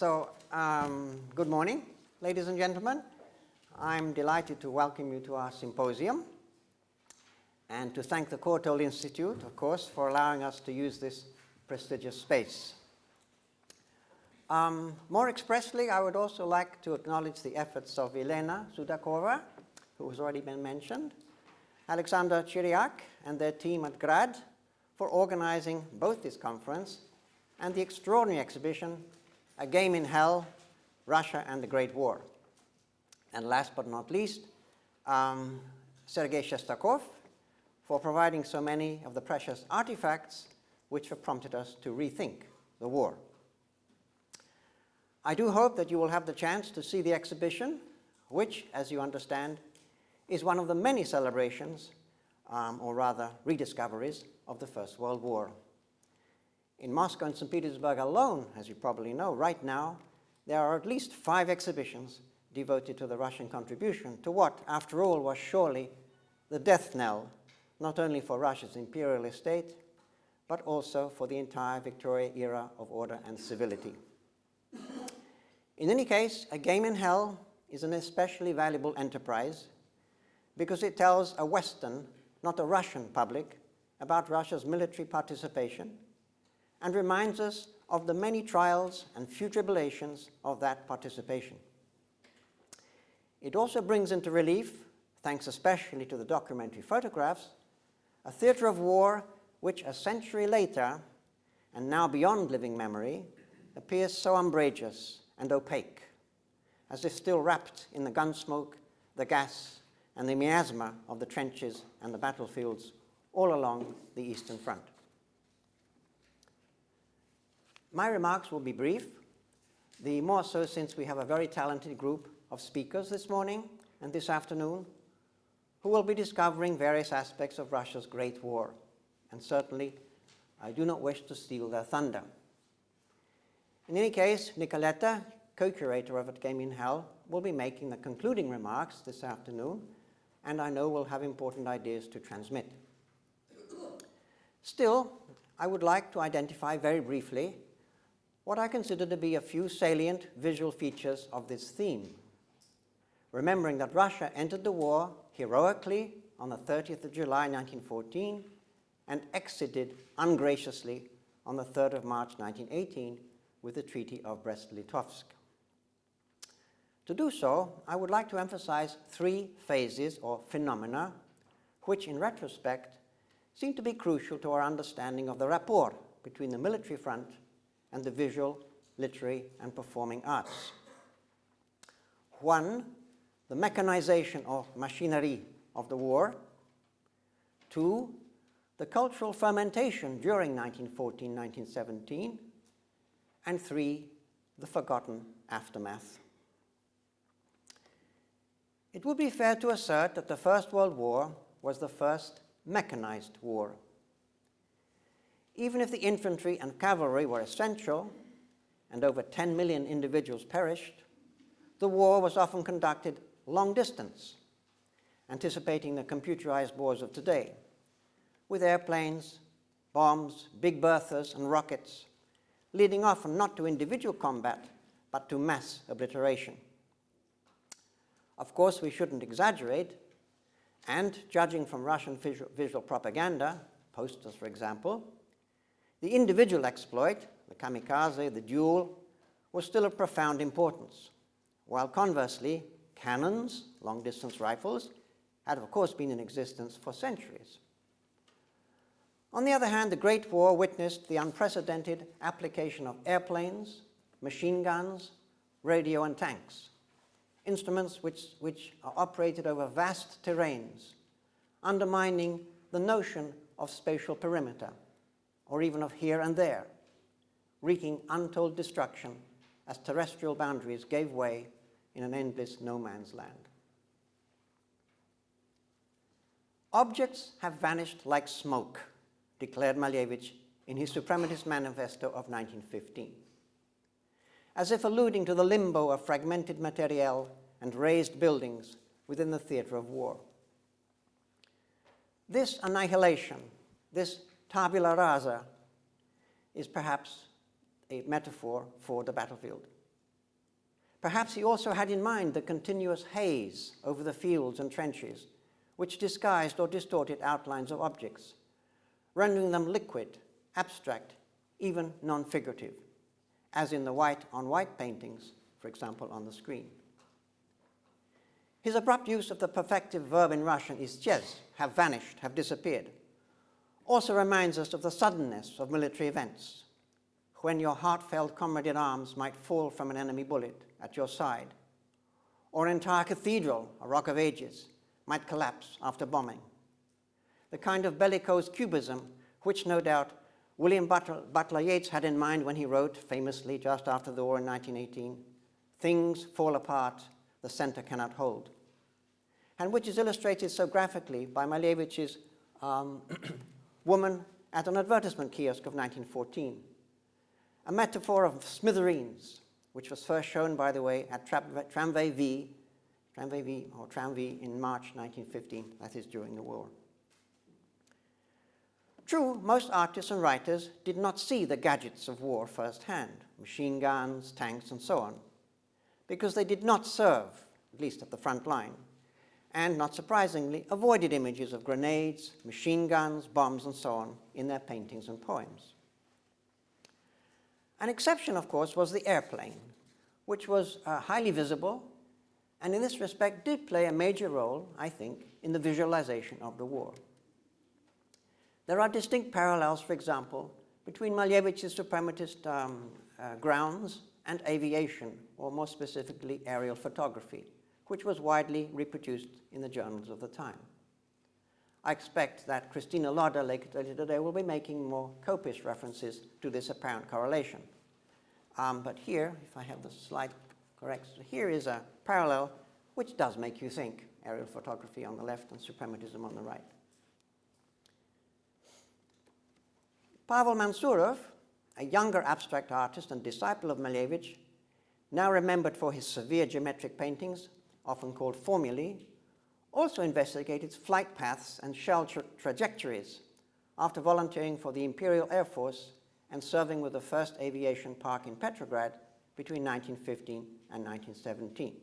Good morning, ladies and gentlemen. I'm delighted to welcome you to our symposium and to thank the Courtauld Institute, of course, for allowing us to use this prestigious space. More expressly, I would also like to acknowledge the efforts of Elena Sudakova, who has already been mentioned, Alexander Chiriak and their team at GRAD for organizing both this conference and the extraordinary exhibition, A Game in Hell, Russia and the Great War. And last but not least, Sergei Shestakov for providing so many of the precious artifacts which have prompted us to rethink the war. I do hope that you will have the chance to see the exhibition, which, as you understand, is one of the many celebrations, or rather rediscoveries, of the First World War. In Moscow and St. Petersburg alone, as you probably know, right now, there are at least 5 exhibitions devoted to the Russian contribution to what, after all, was surely the death knell, not only for Russia's imperial estate, but also for the entire Victorian era of order and civility. In any case, A Game in Hell is an especially valuable enterprise because it tells a Western, not a Russian public, about Russia's military participation and reminds us of the many trials and few tribulations of that participation. It also brings into relief, thanks especially to the documentary photographs, a theater of war which a century later, and now beyond living memory, appears so umbrageous and opaque, as if still wrapped in the gunsmoke, the gas, and the miasma of the trenches and the battlefields all along the Eastern Front. My remarks will be brief, the more so since we have a very talented group of speakers this morning and this afternoon who will be discovering various aspects of Russia's Great War, and certainly I do not wish to steal their thunder. In any case, Nicoletta, co-curator of A Game in Hell, will be making the concluding remarks this afternoon, and I know will have important ideas to transmit. Still, I would like to identify very briefly what I consider to be a few salient visual features of this theme, remembering that Russia entered the war heroically on the 30th of July 1914 and exited ungraciously on the 3rd of March 1918 with the Treaty of Brest-Litovsk. To do so, I would like to emphasize 3 phases or phenomena which, in retrospect, seem to be crucial to our understanding of the rapport between the military front and the visual, literary, and performing arts. 1, the mechanization or machinery of the war. 2, the cultural fermentation during 1914-1917. And 3, the forgotten aftermath. It would be fair to assert that the First World War was the first mechanized war. Even if the infantry and cavalry were essential, and over 10 million individuals perished, the war was often conducted long distance, anticipating the computerized wars of today, with airplanes, bombs, big Berthas, and rockets, leading often not to individual combat, but to mass obliteration. Of course, we shouldn't exaggerate, and judging from Russian visual propaganda, posters for example, the individual exploit, the kamikaze, the duel, was still of profound importance, while conversely, cannons, long-distance rifles, had of course been in existence for centuries. On the other hand, the Great War witnessed the unprecedented application of airplanes, machine guns, radio and tanks, instruments which are operated over vast terrains, undermining the notion of spatial perimeter, or even of here and there, wreaking untold destruction as terrestrial boundaries gave way in an endless no man's land. Objects have vanished like smoke, declared Malevich in his Suprematist Manifesto of 1915, as if alluding to the limbo of fragmented materiel and razed buildings within the theater of war. This annihilation, this tabula rasa, is perhaps a metaphor for the battlefield. Perhaps he also had in mind the continuous haze over the fields and trenches, which disguised or distorted outlines of objects, rendering them liquid, abstract, even non-figurative, as in the white-on-white paintings, for example, on the screen. His abrupt use of the perfective verb in Russian исчез, have vanished, have disappeared, also reminds us of the suddenness of military events, when your heartfelt comrade in arms might fall from an enemy bullet at your side, or an entire cathedral, a Rock of Ages, might collapse after bombing. The kind of bellicose cubism which no doubt William Butler Yeats had in mind when he wrote, famously just after the war in 1918, "Things fall apart, the center cannot hold," and which is illustrated so graphically by Malevich's Woman at an Advertisement Kiosk of 1914, a metaphor of smithereens, which was first shown, by the way, at Tramway V in March 1915, that is during the war. True, most artists and writers did not see the gadgets of war firsthand, machine guns, tanks, and so on, because they did not serve, at least at the front line, and, not surprisingly, avoided images of grenades, machine guns, bombs, and so on in their paintings and poems. An exception, of course, was the airplane, which was highly visible, and in this respect did play a major role, I think, in the visualization of the war. There are distinct parallels, for example, between Malevich's suprematist grounds and aviation, or more specifically, aerial photography, which was widely reproduced in the journals of the time. I expect that Christina Lodder later today will be making more copious references to this apparent correlation. But here, if I have the slide correct, here is a parallel which does make you think, aerial photography on the left and suprematism on the right. Pavel Mansurov, a younger abstract artist and disciple of Malevich, now remembered for his severe geometric paintings, often called formulae, also investigated flight paths and shell trajectories after volunteering for the Imperial Air Force and serving with the 1st Aviation Park in Petrograd between 1915 and 1917.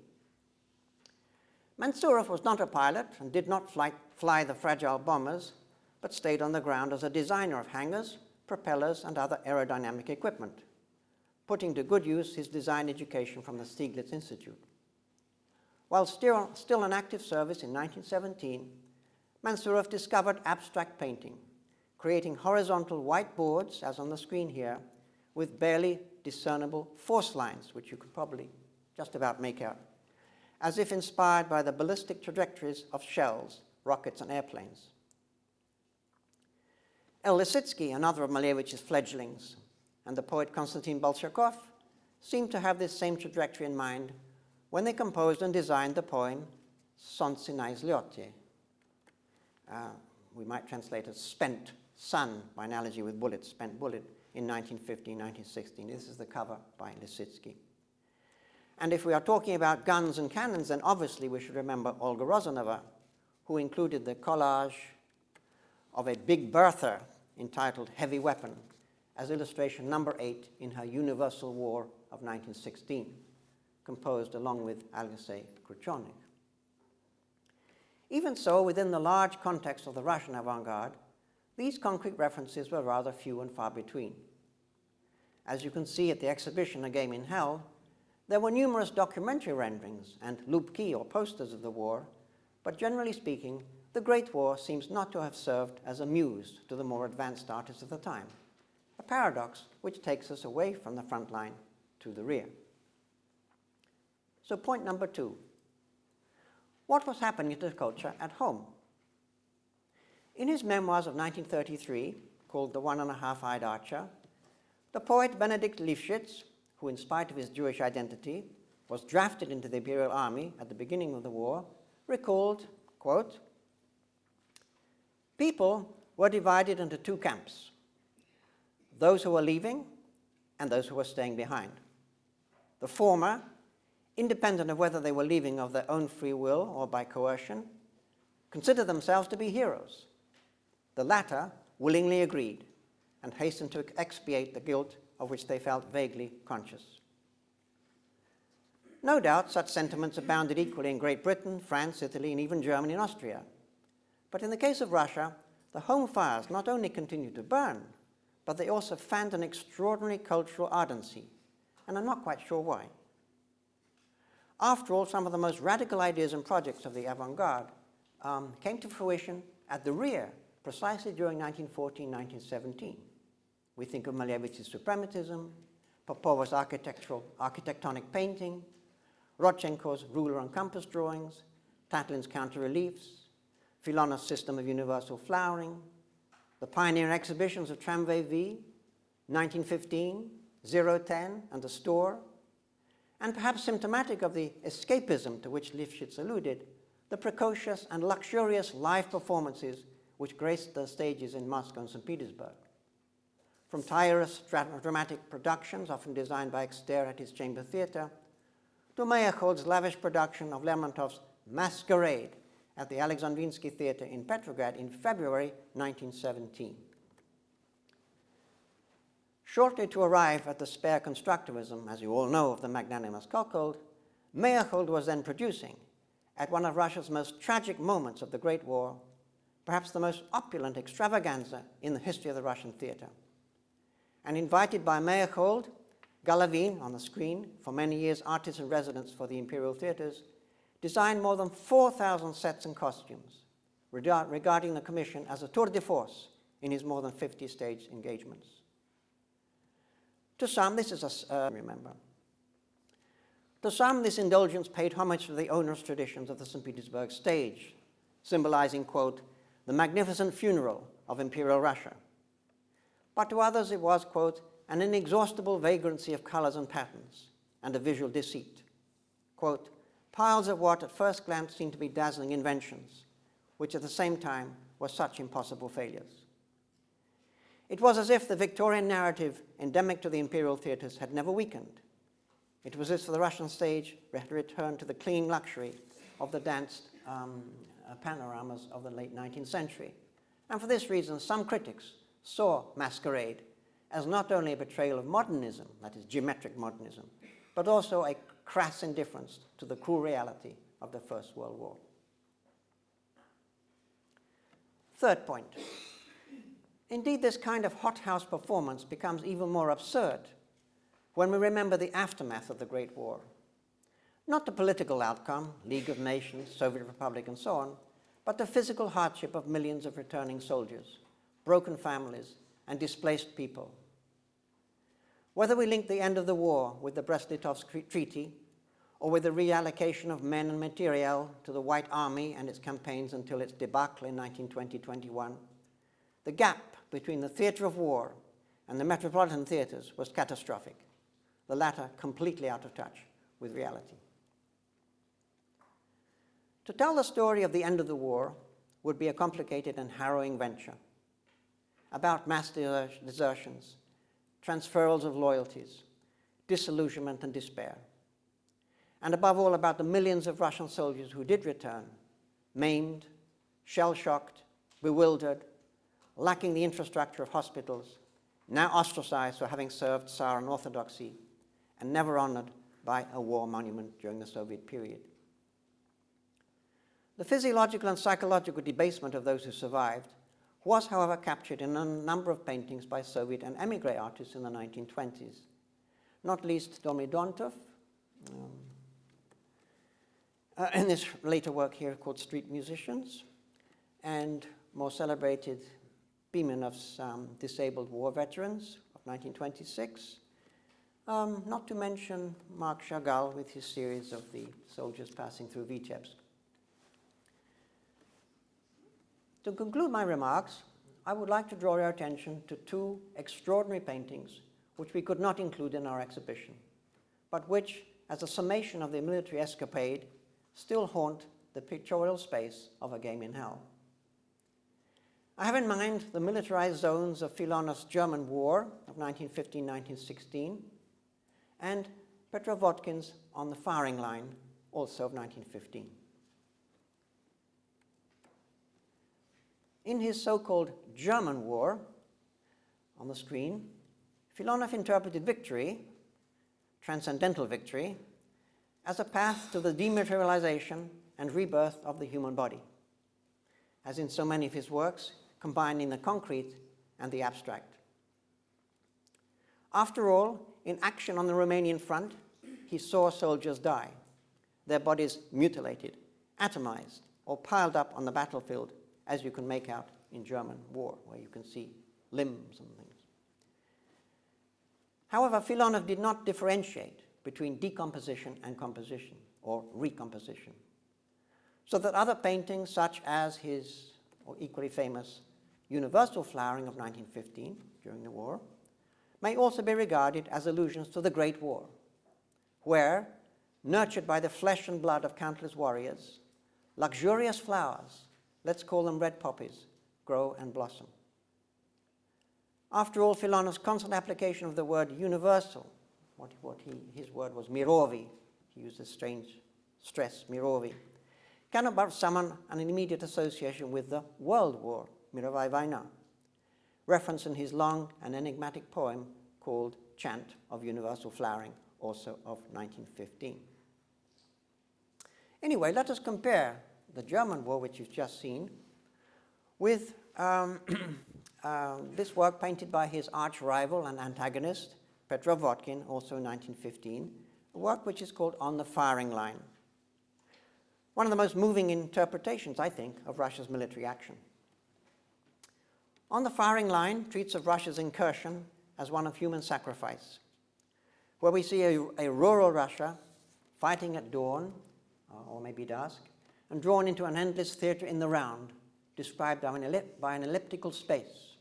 Mansurov was not a pilot and did not fly the fragile bombers, but stayed on the ground as a designer of hangars, propellers, and other aerodynamic equipment, putting to good use his design education from the Stieglitz Institute. While still in active service in 1917, Mansurov discovered abstract painting, creating horizontal white boards, as on the screen here, with barely discernible force lines, which you could probably just about make out, as if inspired by the ballistic trajectories of shells, rockets, and airplanes. L. Lisitsky, another of Malevich's fledglings, and the poet Konstantin Bolshakov seemed to have this same trajectory in mind when they composed and designed the poem Солнце на излете. We might translate as spent sun, by analogy with bullets, spent bullet, in 1915, 1916. This is the cover by Lisitsky. And if we are talking about guns and cannons, then obviously we should remember Olga Rozanova, who included the collage of a Big Bertha entitled Heavy Weapon as illustration number 8 in her Universal War of 1916, composed along with Alexei Kruchonik. Even so, within the large context of the Russian avant-garde, these concrete references were rather few and far between. As you can see at the exhibition A Game in Hell, there were numerous documentary renderings and lupki or posters of the war, but generally speaking, the Great War seems not to have served as a muse to the more advanced artists of the time, a paradox which takes us away from the front line to the rear. So point number 2. What was happening to the culture at home? In his memoirs of 1933, called The 1.5-Eyed Archer, the poet Benedikt Lifshitz, who in spite of his Jewish identity was drafted into the Imperial Army at the beginning of the war, recalled, quote, "People were divided into 2 camps, those who were leaving and those who were staying behind. The former, independent of whether they were leaving of their own free will or by coercion, considered themselves to be heroes. The latter willingly agreed and hastened to expiate the guilt of which they felt vaguely conscious." No doubt such sentiments abounded equally in Great Britain, France, Italy, and even Germany and Austria. But in the case of Russia, the home fires not only continued to burn, but they also fanned an extraordinary cultural ardency, and I'm not quite sure why. After all, some of the most radical ideas and projects of the avant-garde came to fruition at the rear, precisely during 1914-1917. We think of Malevich's suprematism, Popova's architectonic painting, Rodchenko's ruler and compass drawings, Tatlin's counter-reliefs, Filonov's system of universal flowering, the pioneering exhibitions of Tramway V, 1915, 010, and the Store, and perhaps symptomatic of the escapism to which Lifshitz alluded, the precocious and luxurious live performances which graced the stages in Moscow and St. Petersburg. From tireless dramatic productions, often designed by Exter at his Chamber Theatre, to Meyerhold's lavish production of Lermontov's Masquerade at the Alexandrinsky Theatre in Petrograd in February 1917. Shortly to arrive at the spare constructivism, as you all know, of the magnanimous Courtauld, Meyerhold was then producing, at one of Russia's most tragic moments of the Great War, perhaps the most opulent extravaganza in the history of the Russian theatre. And invited by Meyerhold, Galavin, on the screen, for many years artist in residence for the Imperial Theatres, designed more than 4,000 sets and costumes, regarding the commission as a tour de force in his more than 50 stage engagements. To some, this is remember. To some, this indulgence paid homage to the onerous traditions of the St. Petersburg stage, symbolizing, quote, the magnificent funeral of Imperial Russia. But to others, it was, quote, an inexhaustible vagrancy of colors and patterns, and a visual deceit. Quote, piles of what at first glance seemed to be dazzling inventions, which at the same time were such impossible failures. It was as if the Victorian narrative endemic to the Imperial theatres had never weakened. It was as if the Russian stage had returned to the clean luxury of the danced panoramas of the late 19th century. And for this reason, some critics saw Masquerade as not only a betrayal of modernism, that is geometric modernism, but also a crass indifference to the cruel reality of the First World War. Third point. Indeed, this kind of hothouse performance becomes even more absurd when we remember the aftermath of the Great War. Not the political outcome, League of Nations, Soviet Republic, and so on, but the physical hardship of millions of returning soldiers, broken families, and displaced people. Whether we link the end of the war with the Brest-Litovsk Treaty, or with the reallocation of men and materiel to the White Army and its campaigns until its debacle in 1920-21, the gap between the theatre of war and the metropolitan theatres was catastrophic, the latter completely out of touch with reality. To tell the story of the end of the war would be a complicated and harrowing venture about mass desertions, transferals of loyalties, disillusionment and despair, and above all about the millions of Russian soldiers who did return, maimed, shell-shocked, bewildered, lacking the infrastructure of hospitals, now ostracized for having served Tsar Orthodoxy, and never honored by a war monument during the Soviet period. The physiological and psychological debasement of those who survived was, however, captured in a number of paintings by Soviet and emigre artists in the 1920s, not least Domodontov, in this later work here called Street Musicians, and more celebrated Pimenov's Disabled War Veterans of 1926, not to mention Marc Chagall with his series of the soldiers passing through Vitebsk. To conclude my remarks, I would like to draw your attention to two extraordinary paintings which we could not include in our exhibition, but which, as a summation of the military escapade, still haunt the pictorial space of A Game in Hell. I have in mind the militarized zones of Filonov's German War of 1915-1916 and Petrovodkin's On the Firing Line, also of 1915. In his so-called German War, on the screen, Filonov interpreted victory, transcendental victory, as a path to the dematerialization and rebirth of the human body, as in so many of his works, combining the concrete and the abstract. After all, in action on the Romanian front, he saw soldiers die, their bodies mutilated, atomized, or piled up on the battlefield, as you can make out in German war, where you can see limbs and things. However, Filonov did not differentiate between decomposition and composition, or recomposition, so that other paintings, such as his equally famous Universal Flowering of 1915, during the war, may also be regarded as allusions to the Great War, where, nurtured by the flesh and blood of countless warriors, luxurious flowers, let's call them red poppies, grow and blossom. After all, Filonov's constant application of the word universal, his word was mirovi, he used a strange stress, mirovi, cannot but summon an immediate association with the World War, Mirovai Vaina, referenced in his long and enigmatic poem called Chant of Universal Flowering, also of 1915. Anyway, let us compare the German war, which you've just seen, with this work painted by his arch rival and antagonist, Petrov Vodkin, also in 1915, a work which is called On the Firing Line. One of the most moving interpretations, I think, of Russia's military action. On the Firing Line treats of Russia's incursion as one of human sacrifice, where we see a rural Russia fighting at dawn, or maybe dusk, and drawn into an endless theater in the round, described by an elliptical space.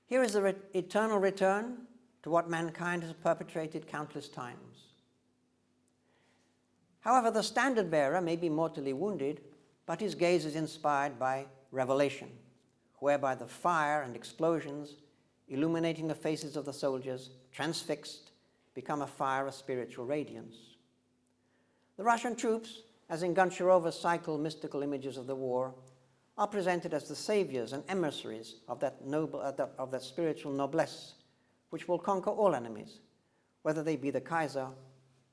Here is the eternal return to what mankind has perpetrated countless times. However, the standard bearer may be mortally wounded, but his gaze is inspired by revelation, whereby the fire and explosions illuminating the faces of the soldiers, transfixed, become a fire of spiritual radiance. The Russian troops, as in Goncharova's cycle mystical images of the war, are presented as the saviors and emissaries of that spiritual noblesse, which will conquer all enemies, whether they be the Kaiser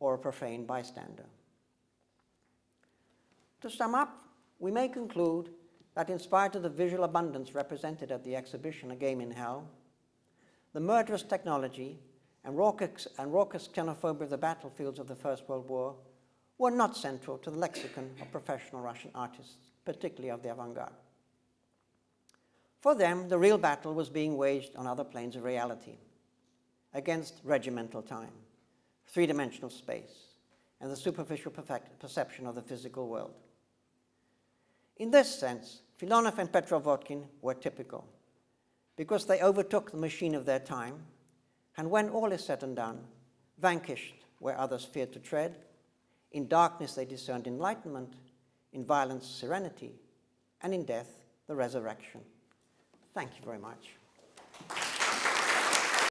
or a profane bystander. To sum up, we may conclude that in spite of the visual abundance represented at the exhibition A Game in Hell, the murderous technology and raucous xenophobia of the battlefields of the First World War were not central to the lexicon of professional Russian artists, particularly of the avant-garde. For them, the real battle was being waged on other planes of reality, against regimental time, three-dimensional space, and the superficial perception of the physical world. In this sense, Filonov and Petrov Vodkin were typical, because they overtook the machine of their time, and when all is said and done, vanquished where others feared to tread. In darkness they discerned enlightenment, in violence serenity, and in death the resurrection. Thank you very much.